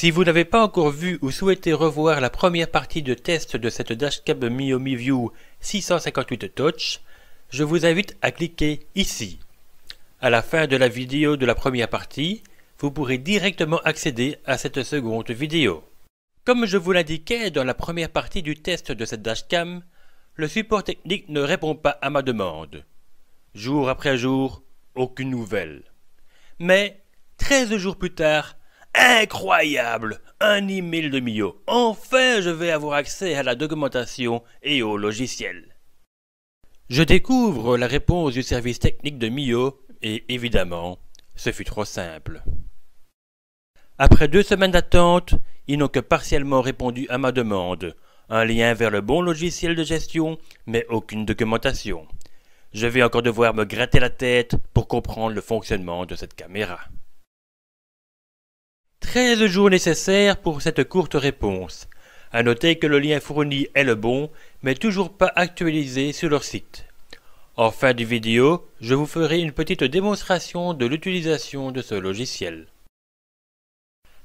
Si vous n'avez pas encore vu ou souhaitez revoir la première partie de test de cette dashcam Mio MiView 658 Touch, je vous invite à cliquer ici. À la fin de la vidéo de la première partie, vous pourrez directement accéder à cette seconde vidéo. Comme je vous l'indiquais dans la première partie du test de cette dashcam, le support technique ne répond pas à ma demande. Jour après jour, aucune nouvelle. Mais 13 jours plus tard, incroyable! Un email de Mio. Enfin, je vais avoir accès à la documentation et au logiciel. Je découvre la réponse du service technique de Mio et évidemment, ce fut trop simple. Après 2 semaines d'attente, ils n'ont que partiellement répondu à ma demande. Un lien vers le bon logiciel de gestion, mais aucune documentation. Je vais encore devoir me gratter la tête pour comprendre le fonctionnement de cette caméra. 13 jours nécessaires pour cette courte réponse. À noter que le lien fourni est le bon, mais toujours pas actualisé sur leur site. En fin de vidéo, je vous ferai une petite démonstration de l'utilisation de ce logiciel.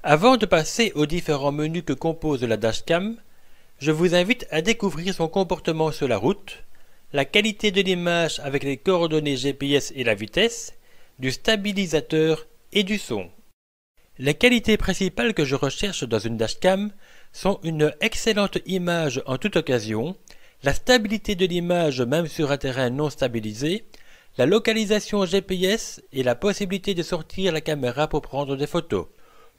Avant de passer aux différents menus que compose la dashcam, je vous invite à découvrir son comportement sur la route, la qualité de l'image avec les coordonnées GPS et la vitesse, du stabilisateur et du son. Les qualités principales que je recherche dans une dashcam sont une excellente image en toute occasion, la stabilité de l'image même sur un terrain non stabilisé, la localisation GPS et la possibilité de sortir la caméra pour prendre des photos.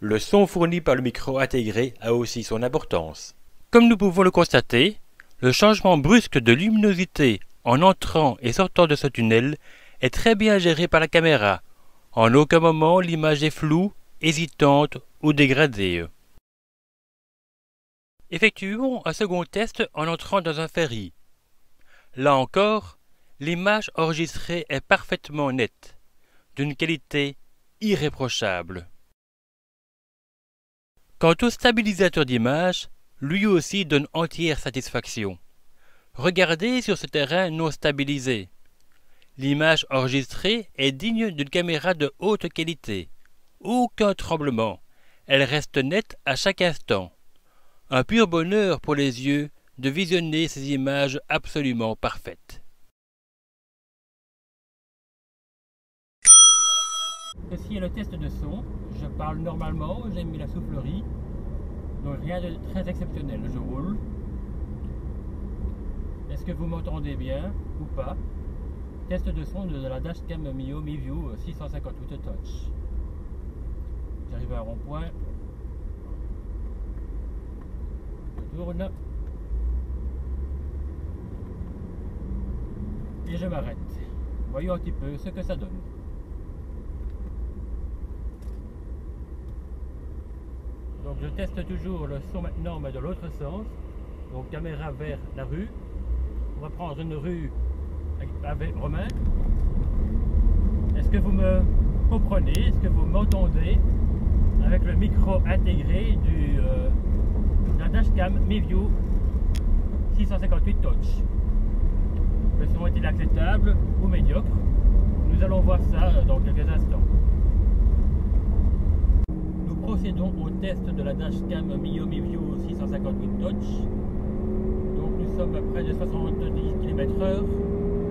Le son fourni par le micro intégré a aussi son importance. Comme nous pouvons le constater, le changement brusque de luminosité en entrant et sortant de ce tunnel est très bien géré par la caméra. En aucun moment l'image est floue, hésitante ou dégradée. Effectuons un second test en entrant dans un ferry. Là encore, l'image enregistrée est parfaitement nette, d'une qualité irréprochable. Quant au stabilisateur d'image, lui aussi donne entière satisfaction. Regardez sur ce terrain non stabilisé. L'image enregistrée est digne d'une caméra de haute qualité. Aucun tremblement. Elle reste nette à chaque instant. Un pur bonheur pour les yeux de visionner ces images absolument parfaites. Ceci est le test de son. Je parle normalement, j'ai mis la soufflerie. Donc rien de très exceptionnel. Je roule. Est-ce que vous m'entendez bien ou pas? Test de son de la dashcam Mio MiView 658 Touch. J'arrive à un rond-point. Je tourne. Et je m'arrête. Voyons un petit peu ce que ça donne. Donc je teste toujours le son maintenant, mais de l'autre sens. Donc caméra vers la rue. On va prendre une rue avec Romain. Est-ce que vous me comprenez? Est-ce que vous m'entendez avec le micro intégré de la dashcam MiView 658 Touch? Le son est-il acceptable ou médiocre? Nous allons voir ça dans quelques instants. Nous procédons au test de la dashcam Mio MiView 658 Touch. Donc nous sommes à près de 70 km/h.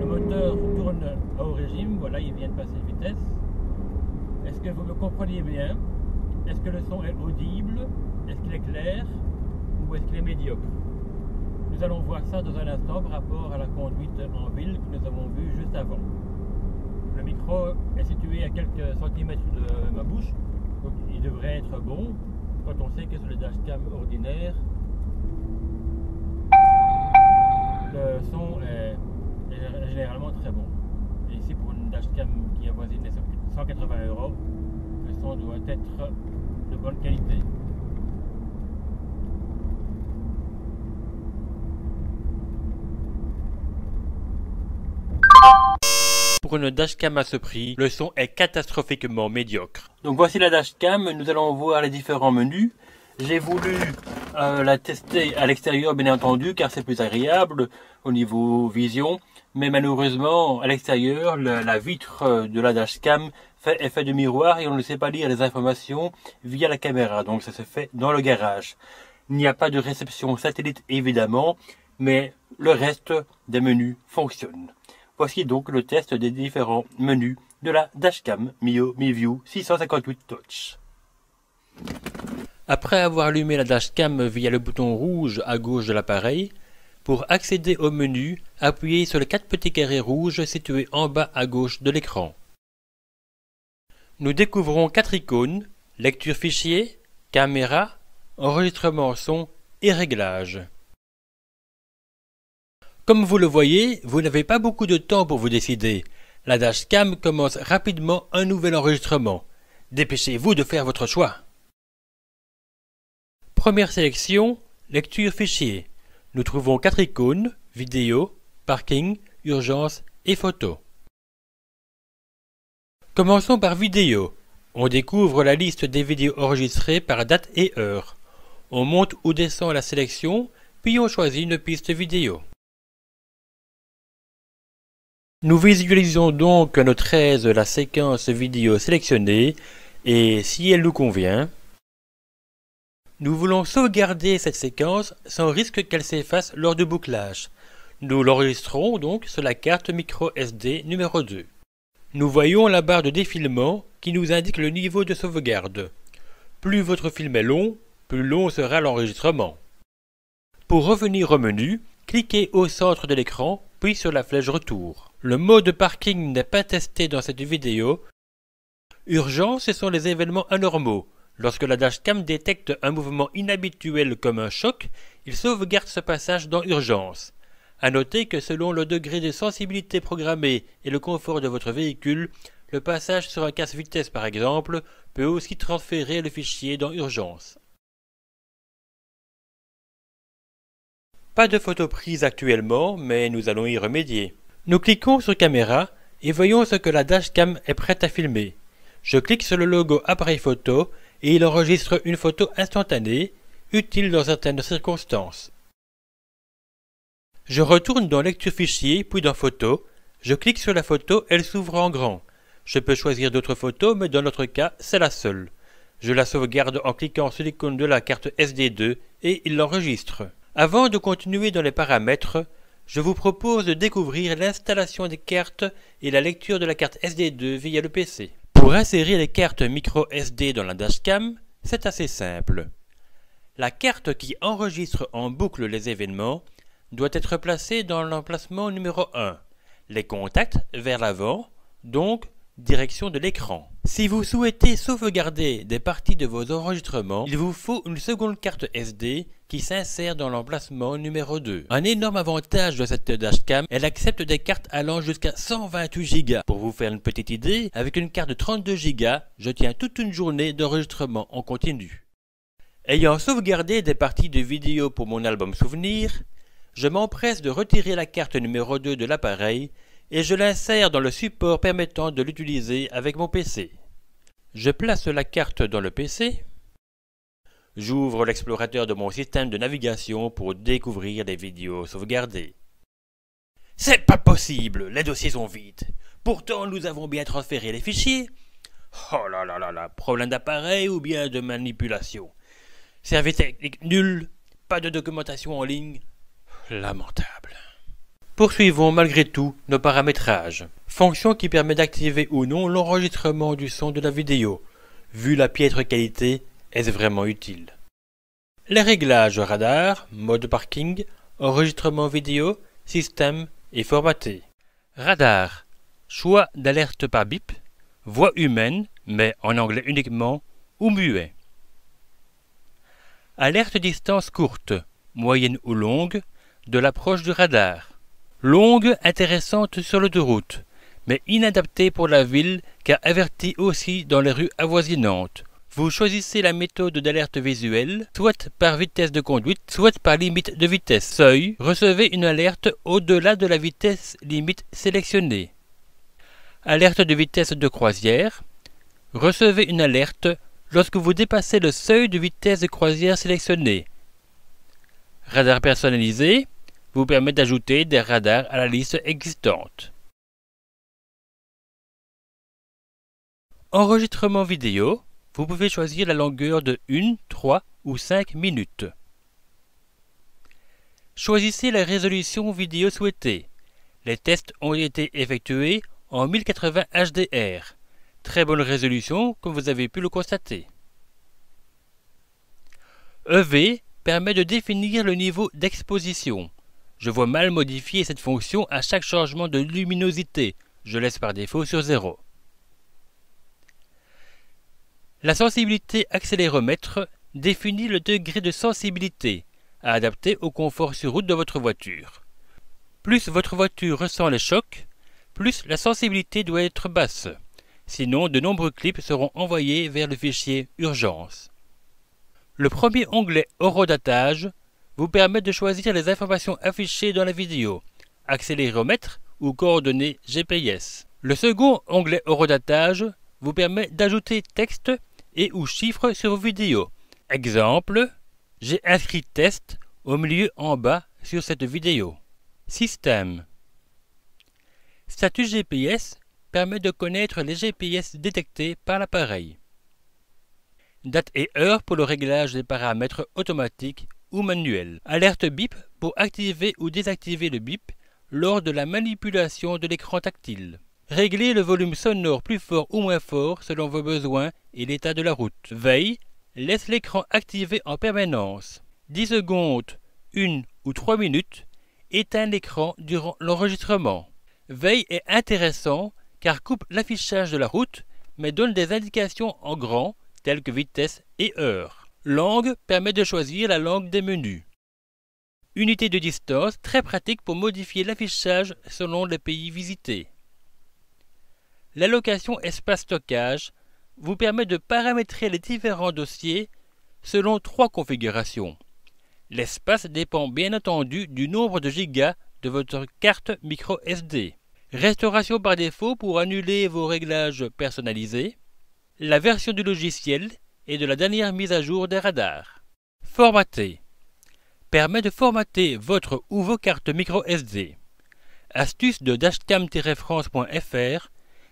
Le moteur tourne à haut régime, voilà, il vient de passer de vitesse. Est-ce que vous me comprenez bien? Est-ce que le son est audible? Est-ce qu'il est clair? Ou est-ce qu'il est médiocre? Nous allons voir ça dans un instant par rapport à la conduite en ville que nous avons vue juste avant. Le micro est situé à quelques centimètres de ma bouche, donc il devrait être bon quand on sait que sur le dashcam ordinaire, le son est généralement très bon. Et ici pour une dashcam qui avoisine les 180 €, le son doit être de bonne qualité. Pour une dashcam à ce prix, le son est catastrophiquement médiocre. Donc voici la dashcam, nous allons voir les différents menus. J'ai voulu la tester à l'extérieur bien entendu car c'est plus agréable au niveau vision. Mais malheureusement à l'extérieur la vitre de la dashcam fait effet de miroir et on ne sait pas lire les informations via la caméra, donc ça se fait dans le garage. Il n'y a pas de réception satellite évidemment, mais le reste des menus fonctionne. Voici donc le test des différents menus de la Dashcam Mio MiView 658 Touch. Après avoir allumé la Dashcam via le bouton rouge à gauche de l'appareil, pour accéder au menu, appuyez sur les 4 petits carrés rouges situés en bas à gauche de l'écran. Nous découvrons 4 icônes, lecture fichier, caméra, enregistrement son et réglages. Comme vous le voyez, vous n'avez pas beaucoup de temps pour vous décider. La Dashcam commence rapidement un nouvel enregistrement. Dépêchez-vous de faire votre choix. Première sélection, lecture fichier. Nous trouvons 4 icônes, vidéo, parking, urgence et photo. Commençons par vidéo. On découvre la liste des vidéos enregistrées par date et heure. On monte ou descend la sélection, puis on choisit une piste vidéo. Nous visualisons donc à notre aise la séquence vidéo sélectionnée et si elle nous convient, nous voulons sauvegarder cette séquence sans risque qu'elle s'efface lors du bouclage. Nous l'enregistrons donc sur la carte micro SD numéro 2. Nous voyons la barre de défilement qui nous indique le niveau de sauvegarde. Plus votre film est long, plus long sera l'enregistrement. Pour revenir au menu, cliquez au centre de l'écran, puis sur la flèche retour. Le mode parking n'est pas testé dans cette vidéo. Urgence, ce sont les événements anormaux. Lorsque la Dashcam détecte un mouvement inhabituel comme un choc, il sauvegarde ce passage dans urgence. À noter que selon le degré de sensibilité programmé et le confort de votre véhicule, le passage sur un casse-vitesse par exemple peut aussi transférer le fichier dans urgence. Pas de photo prise actuellement, mais nous allons y remédier. Nous cliquons sur caméra et voyons ce que la Dashcam est prête à filmer. Je clique sur le logo appareil photo et il enregistre une photo instantanée, utile dans certaines circonstances. Je retourne dans lecture fichier puis dans photo. Je clique sur la photo, elle s'ouvre en grand. Je peux choisir d'autres photos, mais dans notre cas, c'est la seule. Je la sauvegarde en cliquant sur l'icône de la carte SD2 et il l'enregistre. Avant de continuer dans les paramètres, je vous propose de découvrir l'installation des cartes et la lecture de la carte SD2 via le PC. Pour insérer les cartes micro SD dans la Dashcam, c'est assez simple. La carte qui enregistre en boucle les événements doit être placée dans l'emplacement numéro 1, les contacts vers l'avant, donc direction de l'écran. Si vous souhaitez sauvegarder des parties de vos enregistrements, il vous faut une seconde carte SD qui s'insère dans l'emplacement numéro 2. Un énorme avantage de cette Dashcam, elle accepte des cartes allant jusqu'à 128 Go. Pour vous faire une petite idée, avec une carte de 32 Go, je tiens toute une journée d'enregistrement en continu. Ayant sauvegardé des parties de vidéo pour mon album souvenir, je m'empresse de retirer la carte numéro 2 de l'appareil et je l'insère dans le support permettant de l'utiliser avec mon PC. Je place la carte dans le PC. J'ouvre l'explorateur de mon système de navigation pour découvrir les vidéos sauvegardées. C'est pas possible, les dossiers sont vides. Pourtant, nous avons bien transféré les fichiers. Oh là là là là, problème d'appareil ou bien de manipulation. Service technique nul, pas de documentation en ligne. Lamentable. Poursuivons malgré tout nos paramétrages. Fonction qui permet d'activer ou non l'enregistrement du son de la vidéo. Vu la piètre qualité, est-ce vraiment utile? Les réglages radar, mode parking, enregistrement vidéo, système et formaté. Radar, choix d'alerte par bip, voix humaine, mais en anglais uniquement, ou muet. Alerte distance courte, moyenne ou longue, de l'approche du radar. Longue, intéressante sur l'autoroute, mais inadaptée pour la ville car avertie aussi dans les rues avoisinantes. Vous choisissez la méthode d'alerte visuelle, soit par vitesse de conduite, soit par limite de vitesse. Seuil, recevez une alerte au-delà de la vitesse limite sélectionnée. Alerte de vitesse de croisière, recevez une alerte lorsque vous dépassez le seuil de vitesse de croisière sélectionné. Radar personnalisé vous permet d'ajouter des radars à la liste existante. Enregistrement vidéo, vous pouvez choisir la longueur de 1, 3 ou 5 minutes. Choisissez la résolution vidéo souhaitée. Les tests ont été effectués en 1080 HDR. Très bonne résolution comme vous avez pu le constater. EV permet de définir le niveau d'exposition. Je vois mal modifier cette fonction à chaque changement de luminosité. Je laisse par défaut sur 0. La sensibilité accéléromètre définit le degré de sensibilité à adapter au confort sur route de votre voiture. Plus votre voiture ressent les chocs, plus la sensibilité doit être basse. Sinon, de nombreux clips seront envoyés vers le fichier Urgence. Le premier onglet Horodatage vous permet de choisir les informations affichées dans la vidéo, accéléromètre ou coordonnées GPS. Le second onglet Horodatage vous permet d'ajouter texte et ou chiffres sur vos vidéos. Exemple, j'ai inscrit test au milieu en bas sur cette vidéo. Système. Statut GPS permet de connaître les GPS détectés par l'appareil. Date et heure pour le réglage des paramètres automatiques ou manuels. Alerte bip pour activer ou désactiver le bip lors de la manipulation de l'écran tactile. Régler le volume sonore plus fort ou moins fort selon vos besoins et l'état de la route. Veille laisse l'écran activé en permanence. 10 secondes, 1 ou 3 minutes, éteint l'écran durant l'enregistrement. Veille est intéressant car coupe l'affichage de la route mais donne des indications en grand telles que vitesse et heure. Langue permet de choisir la langue des menus. Unité de distance très pratique pour modifier l'affichage selon les pays visités. L'allocation espace stockage vous permet de paramétrer les différents dossiers selon 3 configurations. L'espace dépend bien entendu du nombre de gigas de votre carte micro SD. Restauration par défaut pour annuler vos réglages personnalisés. La version du logiciel et de la dernière mise à jour des radars. Formater permet de formater votre ou vos cartes micro SD. Astuce de dashcam-france.fr.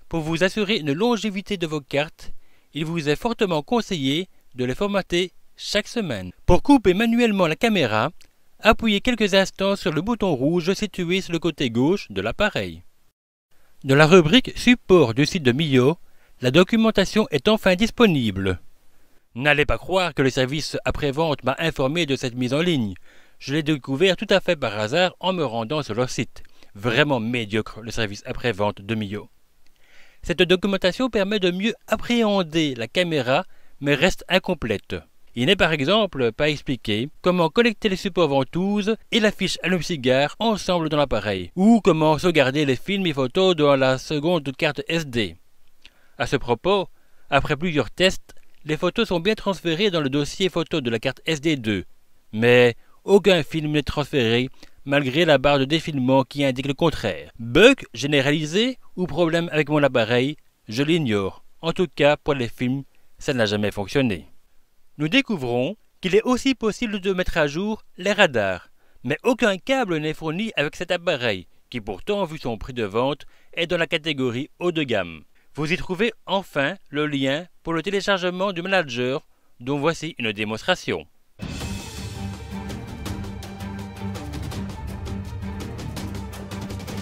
Pour vous assurer une longévité de vos cartes, il vous est fortement conseillé de les formater chaque semaine. Pour couper manuellement la caméra, appuyez quelques instants sur le bouton rouge situé sur le côté gauche de l'appareil. Dans la rubrique Support du site de Mio, la documentation est enfin disponible. N'allez pas croire que le service après-vente m'a informé de cette mise en ligne. Je l'ai découvert tout à fait par hasard en me rendant sur leur site. Vraiment médiocre le service après-vente de Mio. Cette documentation permet de mieux appréhender la caméra, mais reste incomplète. Il n'est par exemple pas expliqué comment connecter les supports ventouses et la fiche allume-cigare ensemble dans l'appareil, ou comment sauvegarder les films et photos dans la seconde carte SD. À ce propos, après plusieurs tests, les photos sont bien transférées dans le dossier photo de la carte SD2, mais aucun film n'est transféré malgré la barre de défilement qui indique le contraire. Bug généralisé ou problème avec mon appareil, je l'ignore. En tout cas, pour les films, ça n'a jamais fonctionné. Nous découvrons qu'il est aussi possible de mettre à jour les radars, mais aucun câble n'est fourni avec cet appareil, qui pourtant, vu son prix de vente, est dans la catégorie haut de gamme. Vous y trouvez enfin le lien pour le téléchargement du manager, dont voici une démonstration.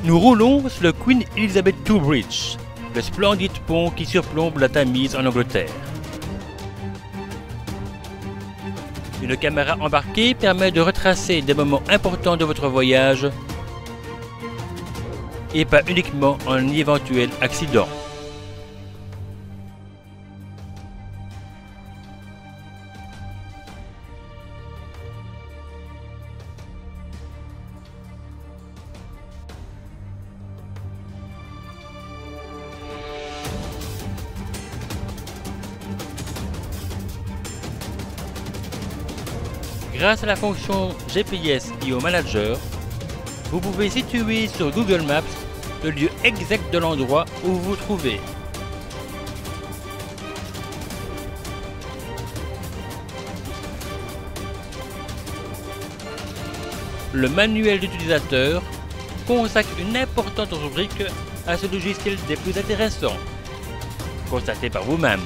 Nous roulons sur le Queen Elizabeth II Bridge, le splendide pont qui surplombe la Tamise en Angleterre. Une caméra embarquée permet de retracer des moments importants de votre voyage et pas uniquement un éventuel accident. Grâce à la fonction GPS et au manager, vous pouvez situer sur Google Maps le lieu exact de l'endroit où vous vous trouvez. Le manuel d'utilisateur consacre une importante rubrique à ce logiciel des plus intéressants. constater par vous-même.